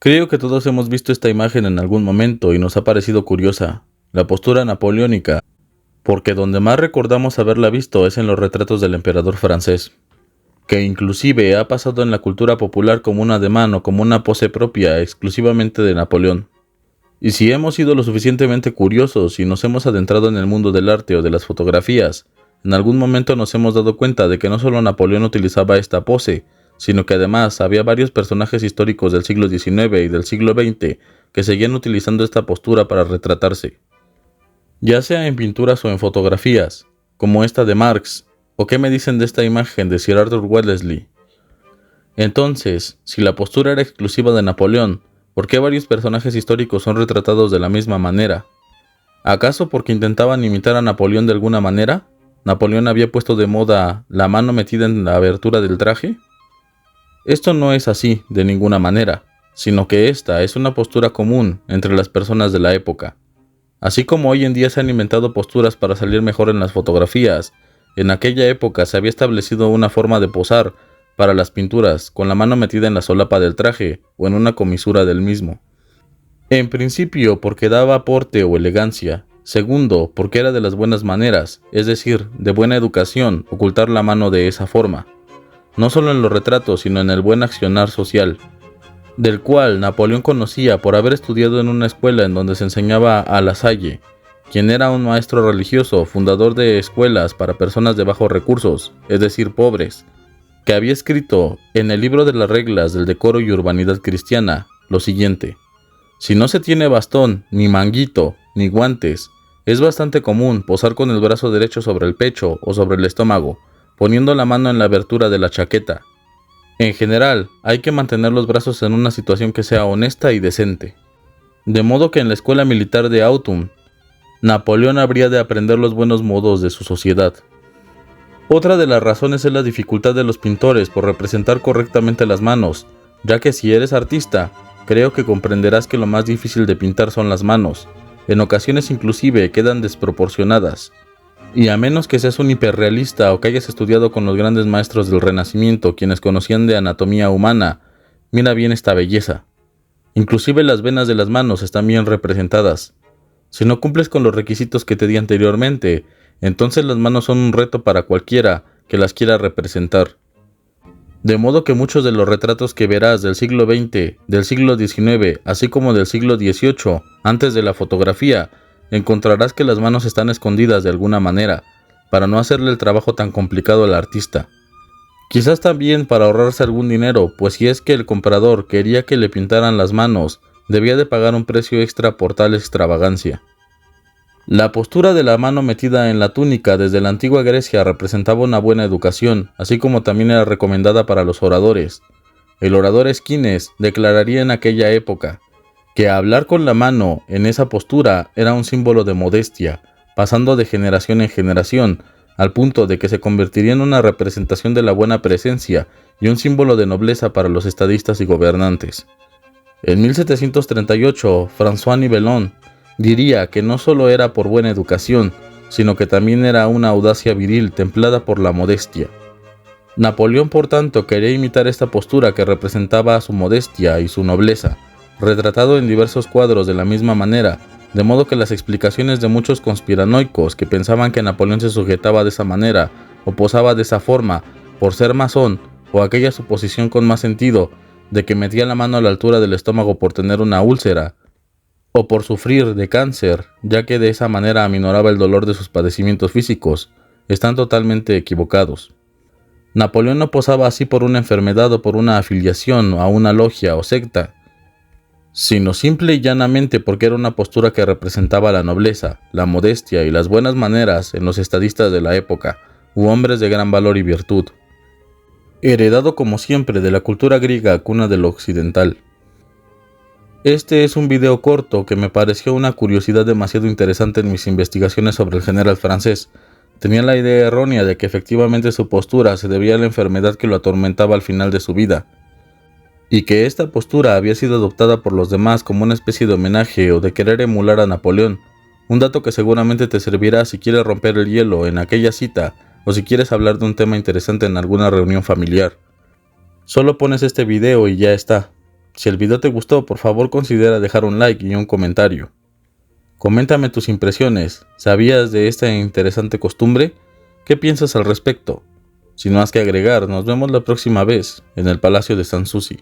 Creo que todos hemos visto esta imagen en algún momento y nos ha parecido curiosa, la postura napoleónica, porque donde más recordamos haberla visto es en los retratos del emperador francés, que inclusive ha pasado en la cultura popular como un ademán o como una pose propia exclusivamente de Napoleón. Y si hemos sido lo suficientemente curiosos y nos hemos adentrado en el mundo del arte o de las fotografías, en algún momento nos hemos dado cuenta de que no solo Napoleón utilizaba esta pose, sino que además había varios personajes históricos del siglo XIX y del siglo XX que seguían utilizando esta postura para retratarse. Ya sea en pinturas o en fotografías, como esta de Marx, o qué me dicen de esta imagen de Sir Arthur Wellesley. Entonces, si la postura era exclusiva de Napoleón, ¿por qué varios personajes históricos son retratados de la misma manera? ¿Acaso porque intentaban imitar a Napoleón de alguna manera? ¿Napoleón había puesto de moda la mano metida en la abertura del traje? Esto no es así de ninguna manera, sino que esta es una postura común entre las personas de la época. Así como hoy en día se han inventado posturas para salir mejor en las fotografías, en aquella época se había establecido una forma de posar para las pinturas con la mano metida en la solapa del traje o en una comisura del mismo. En principio porque daba porte o elegancia. Segundo, porque era de las buenas maneras, es decir, de buena educación, ocultar la mano de esa forma. No solo en los retratos, sino en el buen accionar social, del cual Napoleón conocía por haber estudiado en una escuela en donde se enseñaba a La Salle, quien era un maestro religioso, fundador de escuelas para personas de bajos recursos, es decir, pobres, que había escrito en el libro de las reglas del decoro y urbanidad cristiana lo siguiente: si no se tiene bastón, ni manguito, ni guantes, es bastante común posar con el brazo derecho sobre el pecho o sobre el estómago, poniendo la mano en la abertura de la chaqueta. En general, hay que mantener los brazos en una situación que sea honesta y decente. De modo que en la escuela militar de Autun, Napoleón habría de aprender los buenos modos de su sociedad. Otra de las razones es la dificultad de los pintores por representar correctamente las manos, ya que si eres artista, creo que comprenderás que lo más difícil de pintar son las manos. En ocasiones inclusive quedan desproporcionadas. Y a menos que seas un hiperrealista o que hayas estudiado con los grandes maestros del Renacimiento, quienes conocían de anatomía humana, mira bien esta belleza. Inclusive las venas de las manos están bien representadas. Si no cumples con los requisitos que te di anteriormente, entonces las manos son un reto para cualquiera que las quiera representar. De modo que muchos de los retratos que verás del siglo XX, del siglo XIX, así como del siglo XVIII, antes de la fotografía, encontrarás que las manos están escondidas de alguna manera, para no hacerle el trabajo tan complicado al artista. Quizás también para ahorrarse algún dinero, pues si es que el comprador quería que le pintaran las manos, debía de pagar un precio extra por tal extravagancia. La postura de la mano metida en la túnica desde la antigua Grecia representaba una buena educación, así como también era recomendada para los oradores. El orador Esquines declararía en aquella época que hablar con la mano en esa postura era un símbolo de modestia, pasando de generación en generación, al punto de que se convertiría en una representación de la buena presencia y un símbolo de nobleza para los estadistas y gobernantes. En 1738, François Nivellon diría que no solo era por buena educación, sino que también era una audacia viril templada por la modestia. Napoleón, por tanto, quería imitar esta postura que representaba su modestia y su nobleza, retratado en diversos cuadros de la misma manera, de modo que las explicaciones de muchos conspiranoicos que pensaban que Napoleón se sujetaba de esa manera o posaba de esa forma por ser masón, o aquella suposición con más sentido de que metía la mano a la altura del estómago por tener una úlcera, o por sufrir de cáncer, ya que de esa manera aminoraba el dolor de sus padecimientos físicos, están totalmente equivocados. Napoleón no posaba así por una enfermedad o por una afiliación a una logia o secta, sino simple y llanamente porque era una postura que representaba la nobleza, la modestia y las buenas maneras en los estadistas de la época, u hombres de gran valor y virtud. Heredado como siempre de la cultura griega, cuna de lo occidental. Este es un video corto que me pareció una curiosidad demasiado interesante en mis investigaciones sobre el general francés. Tenía la idea errónea de que efectivamente su postura se debía a la enfermedad que lo atormentaba al final de su vida, y que esta postura había sido adoptada por los demás como una especie de homenaje o de querer emular a Napoleón, un dato que seguramente te servirá si quieres romper el hielo en aquella cita o si quieres hablar de un tema interesante en alguna reunión familiar. Solo pones este video y ya está. Si el video te gustó, por favor considera dejar un like y un comentario. Coméntame tus impresiones. ¿Sabías de esta interesante costumbre? ¿Qué piensas al respecto? Sin más que agregar, nos vemos la próxima vez en el Palacio de Sanssouci.